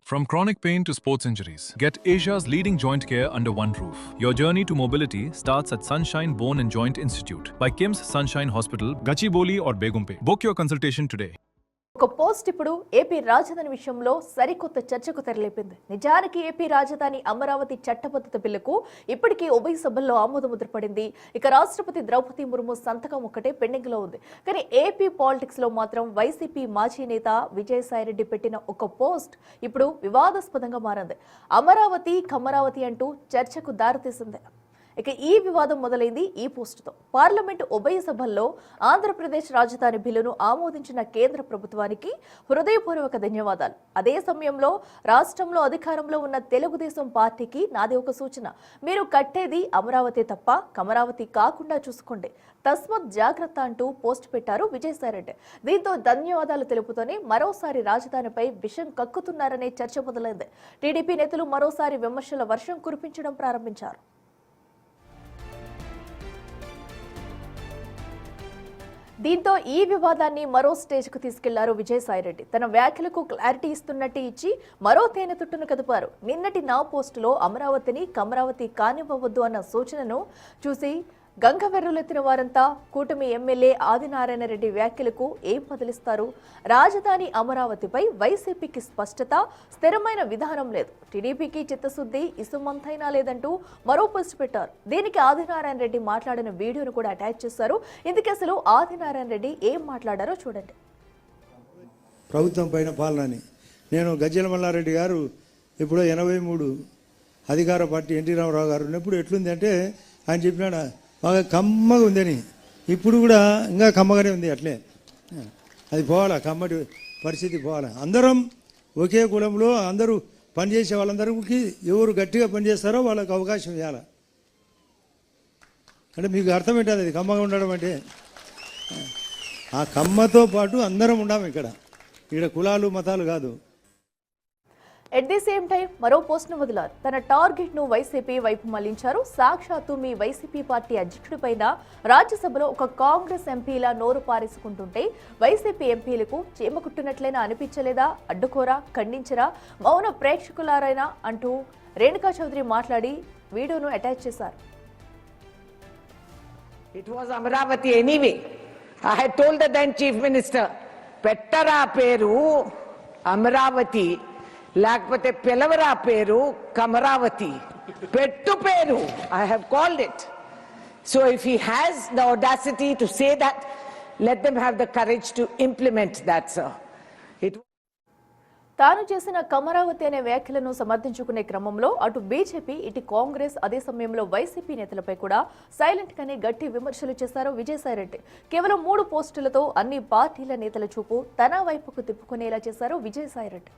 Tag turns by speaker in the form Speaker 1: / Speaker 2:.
Speaker 1: From chronic pain to sports injuries, get Asia's leading joint care under one roof. Your journey to mobility starts at Sunshine Bone and Joint Institute by KIMS Sunshine Hospital, Gachibowli or Begumpe. Book your consultation today.
Speaker 2: ఒక post ఇప్పుడు AP రాజధాని విషయంలో సరికొత్త చర్చకు తెరలేపింది. నిజానికి AP రాజధాని అమరావతి చట్టబద్ధత బిల్లుకు ఇప్పటికీ ఉభయ సభల్లో ఆమోదముద్ర పడింది. ఇక రాష్ట్రపతి ద్రౌపది ముర్ము సంతకం ఒక్కటే పెండింగ్ లో ఉంది. కానీ ఏపీ పాలిటిక్స్ లో మాత్రం వైసీపీ మాజీ నేత విజయసాయిరెడ్డి పెట్టిన ఒక పోస్ట్ ఇప్పుడు వివాదాస్పదంగా మారింది. అమరావతి కమరావతి అంటూ చర్చకు దారితీసింది. ఇక ఈ వివాదం మొదలైంది ఈ పోస్టుతో. పార్లమెంటు ఉభయ సభల్లో ఆంధ్రప్రదేశ్ రాజధాని బిల్లును ఆమోదించిన కేంద్ర ప్రభుత్వానికి హృదయపూర్వక ధన్యవాదాలు. అదే సమయంలో రాష్ట్రంలో అధికారంలో ఉన్న తెలుగుదేశం పార్టీకి నాది ఒక సూచన. మీరు కట్టేది అమరావతి తప్ప కమరావతి కాకుండా చూసుకోండి, తస్మత్ జాగ్రత్త అంటూ పోస్ట్ పెట్టారు విజయసాయిరెడ్డి. దీంతో ధన్యవాదాలు తెలుపుతూనే మరోసారి రాజధానిపై విషం కక్కుతున్నారనే చర్చ మొదలైంది. టీడీపీ నేతలు మరోసారి విమర్శల వర్షం కురిపించడం ప్రారంభించారు. దీంతో ఈ వివాదాన్ని మరో స్టేజ్కు తీసుకెళ్లారు విజయసాయిరెడ్డి. తన వ్యాఖ్యలకు క్లారిటీ ఇస్తున్నట్టు ఇచ్చి మరో తేనె తుట్టును కదిపారు. నిన్నటి నా పోస్టులో అమరావతిని కమరావతి కానివ్వవద్దు అన్న సూచనను చూసి గంగవెర్రులెత్తిన వారంతా కూటమి ఎమ్మెల్యే ఆదినారాయణ రెడ్డి వ్యాఖ్యలకు ఏం బదిలిస్తారు? రాజధాని అమరావతిపై వైసీపీకి స్పష్టత, స్థిరమైన విధానం లేదు. టీడీపీకి చిత్తశుద్ధి ఇసుమంతైనా లేదంటూ మరో పోస్ట్ పెట్టారు. దీనికి ఆదినారాయణ రెడ్డి మాట్లాడిన వీడియోను కూడా అటాచ్ చేశారు. ఇందుకే అసలు ఆదినారాయణ రెడ్డి ఏం మాట్లాడారో చూడండి.
Speaker 3: ప్రభుత్వం పైన పాలనని నేను గజ్జల మల్లారెడ్డి గారు ఇప్పుడు 83 అధికార పార్టీ ఎన్టీ రామారావు గారు ఉన్నప్పుడు ఎట్లుంది అంటే ఆయన చెప్పినాడు బాగా కమ్మగా ఉందని. ఇప్పుడు కూడా ఇంకా కమ్మగానే ఉంది. అట్లే అది పోవాలా, కమ్మటి పరిస్థితి పోవాలా. అందరం ఒకే కులంలో అందరూ పనిచేసే వాళ్ళందరికీ ఎవరు గట్టిగా పనిచేస్తారో వాళ్ళకి అవకాశం ఇవ్వాలి. అంటే మీకు అర్థం ఏంటది అది కమ్మగా ఉండడం అంటే? ఆ కమ్మతో పాటు అందరం ఉన్నాము ఇక్కడ కులాలు మతాలు కాదు.
Speaker 2: ఎట్ ది సేమ్ టైం మరో పోస్ట్ను వదిలారు. తన టార్గెట్ ను వైసీపీ వైపు మళ్లించారు. సాక్షాత్తు మీ వైసీపీ పార్టీ అధ్యక్షుడిపైన రాజ్యసభలో ఒక కాంగ్రెస్ ఎంపీలా నోరు పారేసుకుంటుంటే వైసీపీ ఎంపీలకు చీమకుట్టినట్లయినా అనిపించలేదా? అడ్డుకోరా, ఖండించరా, మౌన ప్రేక్షకులారైనా అంటూ రేణుకా చౌదరి మాట్లాడి వీడియోను అటాచ్ చేశారు.
Speaker 4: It was Amravati anyway. I had told the then Chief Minister, Pettara Peru, Amravati, లేకపోతే పిలవరా పేరు కమరావతి, పెట్టు పేరు. I have called it. So if he has the audacity to say that, let them have the courage to implement that, sir.
Speaker 2: తాను చేసిన కమరావతి అనే వ్యాఖ్యలను సమర్థించుకునే క్రమంలో అటు బీజేపీ ఇటు కాంగ్రెస్ అదే సమయంలో వైసీపీ నేతలపై కూడా సైలెంట్ గానే గట్టి విమర్శలు చేశారు విజయసాయిరెడ్డి. కేవలం 3 పోస్టులతో అన్ని పార్టీల నేతల చూపు తన వైపుకు తిప్పుకునేలా చేశారు విజయసాయిరెడ్డి.